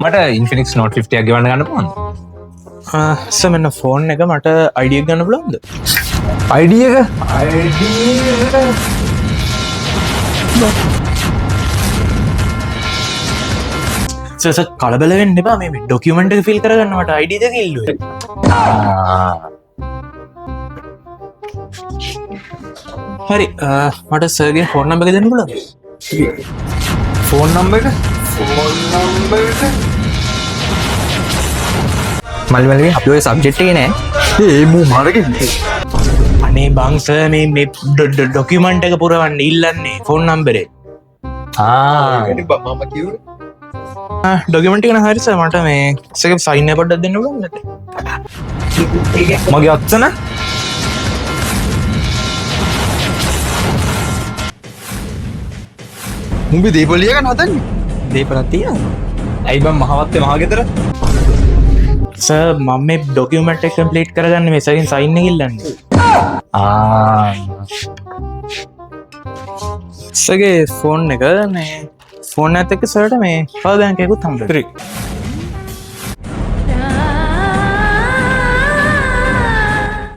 මට ඉන්ෆිනික්ස් Note 50 එකක් ගෙවන්න ගන්න පුළුවන්ද? මෙන්න ෆෝන් එක මට අයිඩියක් ගන්න පුළුවන්ද? ID එක? සර් කලබල වෙන්න එපා මේ ඩොකියුමන්ට් එක ෆිල් කරගන්න මට ID එක ඉල්ලුවේ. හරි මට සර්ගේ ෆෝන් නම්බර් එක දෙන්න පුළුවන්ද? ෆෝන් නම්බර් එක? මල්ලිමල්ලි අපි ඔය සබ්ජෙක්ට් එකේ නෑ. ඒ මූ මාරගේ. අනේ බං සර් මේ ඩොකියුමන්ට් එක පුරවන්න ඉල්ලන්නේ ෆෝන් නම්බරේ. මම කිව්වේ ඩොකියුමන්ට් එක හරි සර් මට මේ සර් සයින් එක පොඩ්ඩක් දෙන්න පුළුවන්ද? මගේ අත්සන උඹ දීපොලිය ගන්න හදන්නේ? දීපලක් තියනවා. ඇයි බං මහවත්තේ මහගෙදර? සර් මම මේ ඩොකියුමන්ට් එක කම්ප්ලීට් කරගන්න මේ සර්ගෙන් සයින් එක ඉල්ලන්නේ. සර්ගේ ෆෝන් එක මේ ෆෝන් එකත් එක්ක සර්ට මේ පවර් බැංක් එකකුත් හම්බ වෙනවා.